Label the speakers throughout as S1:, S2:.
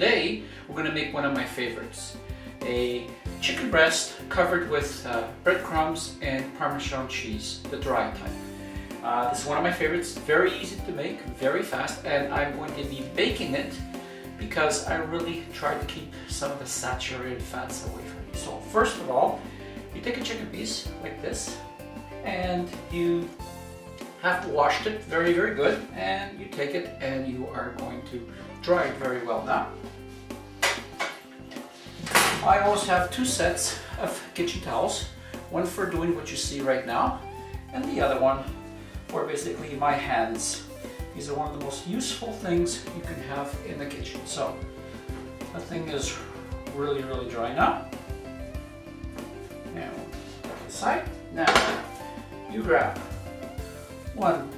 S1: today we're going to make one of my favorites. A chicken breast covered with breadcrumbs and Parmesan cheese, the dry type. This is one of my favorites, very easy to make, very fast, and I'm going to be baking it because I really try to keep some of the saturated fats away from you. So first of all, you take a chicken piece like this and you have washed it very, very good, and you take it and you are going to dry it very well now. I always have two sets of kitchen towels, one for doing what you see right now, and the other one for basically my hands. These are one of the most useful things you can have in the kitchen. So the thing is really, really dry now. And we'll put it aside. Now you grab one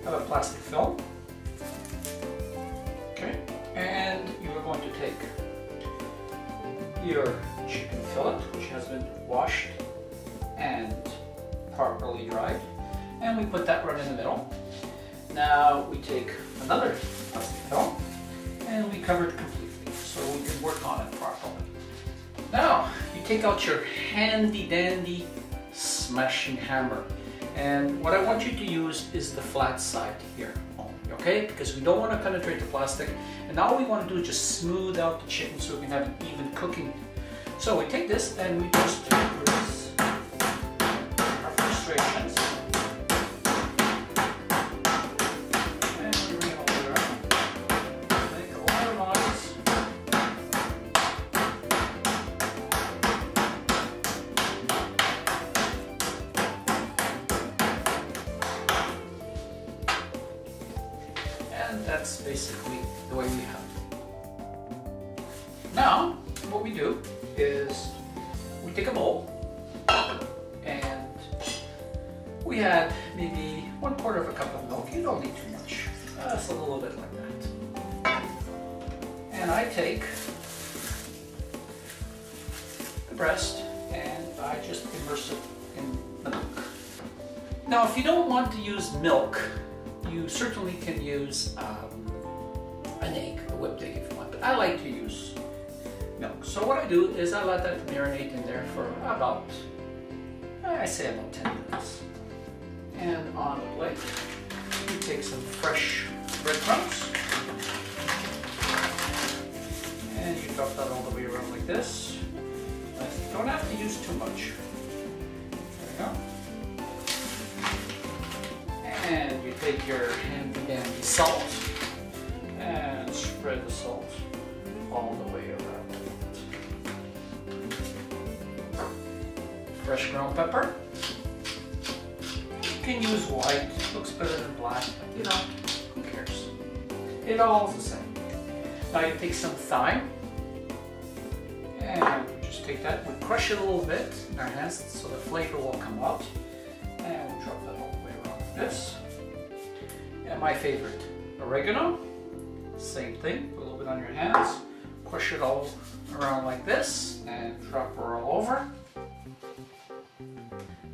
S1: of a plastic film, okay, and you are going to take your chicken fillet, which has been washed and properly dried, and we put that right in the middle. Now we take another plastic film and we cover it completely so we can work on it properly. Now you take out your handy dandy smashing hammer. And what I want you to use is the flat side here only, okay? Because we don't want to penetrate the plastic. And all we want to do is just smooth out the chicken so we can have an even cooking. So we take this and we just release our frustrations. And we bring it all the way around. Make a lot of noise. And that's basically the way we have it. Now, what we do is we take a bowl and we add maybe 1/4 cup of milk. You don't need too much, just a little bit like that. And I take the breast and I just immerse it in the milk. Now, if you don't want to use milk, you certainly can use an egg, a whipped egg if you want, but I like to use milk. So what I do is I let that marinate in there for about, I say about 10 minutes. And on the plate, you take some fresh breadcrumbs and you drop that all the way around like this. You don't have to use too much. There we go. And you take your handy dandy salt and spread the salt all the way around. Fresh ground pepper. You can use white, looks better than black, but you know, who cares? It all is the same. Now you take some thyme and just take that, we crush it a little bit in our hands so the flavor will come out, and we'll drop that all the way around like this. And my favorite, oregano, same thing, put a little bit on your hands, push it all around like this, and drop her all over.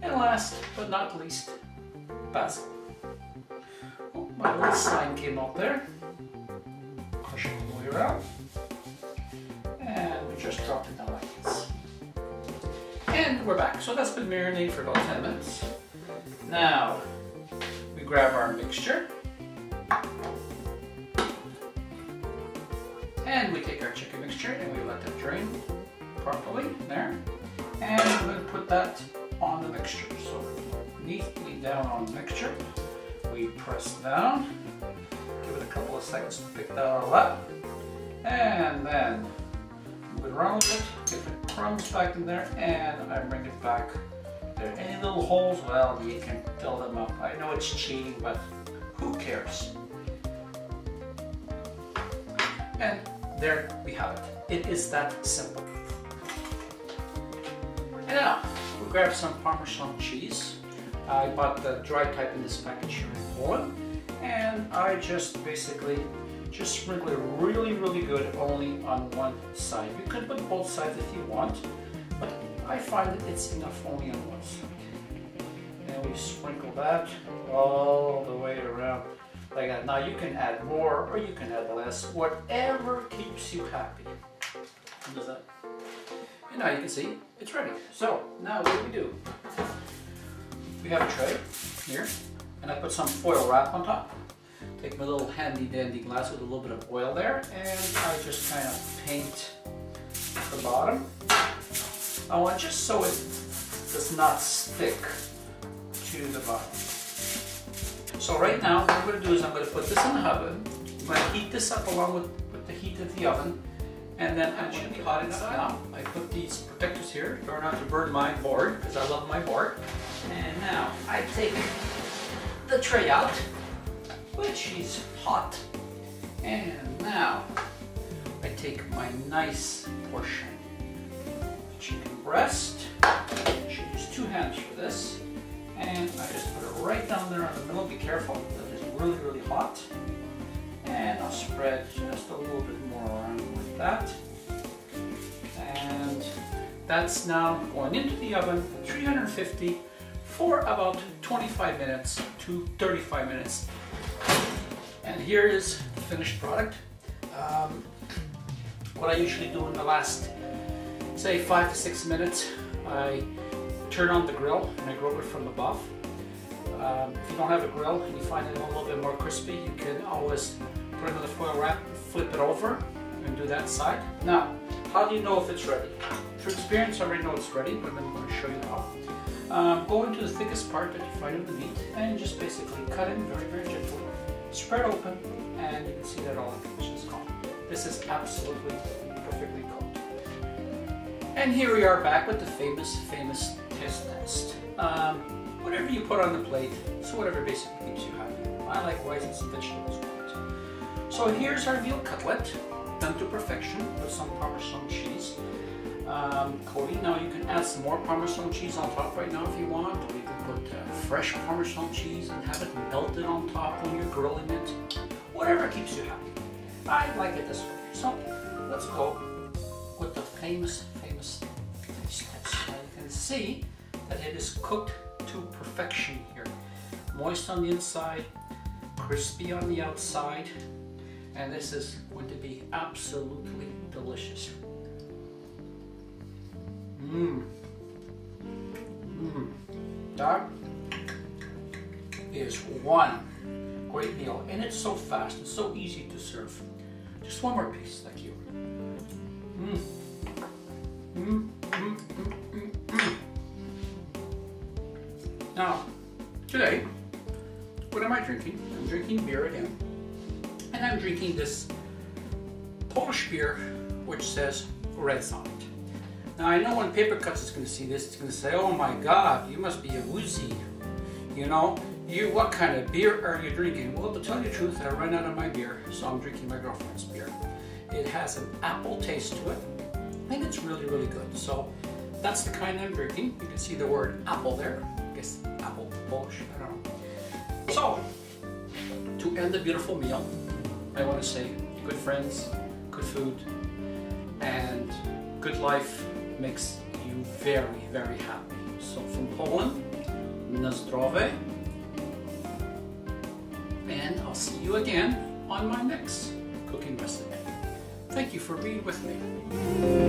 S1: And last but not least, basil. Oh, my little sign came out there. Push it all the way around. And we just dropped it down like this. And we're back. So that's been marinated for about 10 minutes. Now, we grab our mixture. And we take our chicken mixture and we let that drain properly there. And we're going to put that on the mixture. So neatly down on the mixture. We press down. Give it a couple of seconds to pick that all up. And then move it around with it. Get the crumbs back in there and I bring it back. If there are any little holes, well, you can fill them up. I know it's cheating, but who cares? And there we have it. It is that simple. And now, we grab some Parmesan cheese. I bought the dry type in this package here in Poland. And I just basically just sprinkle it really, really good only on one side. You could put both sides if you want, but I find that it's enough only on one side. And we sprinkle that all the way around like that. Now you can add more or you can add less, whatever keeps you happy. Does that? And now you can see it's ready. So now what do we do? We have a tray here, and I put some foil wrap on top. Take my little handy dandy glass with a little bit of oil there, and I just kind of paint the bottom. I want just so it does not stick to the bottom. So right now, what I'm going to do is I'm going to put this in the oven. I'm going to heat this up along with the heat of the oven, and then I'm going to be hot enough now. I put these protectors here, try not to burn my board, because I love my board. And now I take the tray out, which is hot. And now I take my nice portion chicken breast. I should use 2 hands for this. And I just put it right down there in the middle. Be careful, that is really, really hot. And I'll spread just a little bit more around like that. And that's now going into the oven at 350 for about 25 minutes to 35 minutes. And here is the finished product. What I usually do in the last, say, 5 to 6 minutes, I turn on the grill and I grill it from above. If you don't have a grill and you find it a little bit more crispy, you can always put another foil wrap, flip it over, and do that side. Now, how do you know if it's ready? Through experience, I already know it's ready, but I'm going to show you how. Go into the thickest part that you find of the meat and just basically cut in very, very gently. Spread open, and you can see that all the fish is gone. This is absolutely perfectly cooked. And here we are back with the famous taste test. Whatever you put on the plate, so whatever basically keeps you happy. I like rice and some vegetables with it. So here's our veal cutlet, done to perfection with some Parmesan cheese. Coating. Now you can add some more Parmesan cheese on top right now if you want, or you can put fresh Parmesan cheese and have it melted on top when you're grilling it. Whatever keeps you happy. I like it this way. So let's go with the famous taste test. Now you can see that it is cooked to perfection here. Moist on the inside, crispy on the outside, and this is going to be absolutely delicious. That is one great meal, and it's so fast and so easy to serve. Just one more piece, thank you. Now, today, what am I drinking? I'm drinking beer again, and I'm drinking this Polish beer which says Reds on it. Now I know when Paper Cuts is going to see this, it's going to say, "Oh my God, you must be a woozy. You know, what kind of beer are you drinking?" Well, to tell you the truth, I ran out of my beer, so I'm drinking my girlfriend's beer. It has an apple taste to it, and it's really, really good. So that's the kind I'm drinking. You can see the word apple there. I guess apple, Polish, I don't know. So, to end the beautiful meal, I want to say good friends, good food, and good life makes you very, very happy. So from Poland, na zdrowie, and I'll see you again on my next cooking recipe. Thank you for being with me.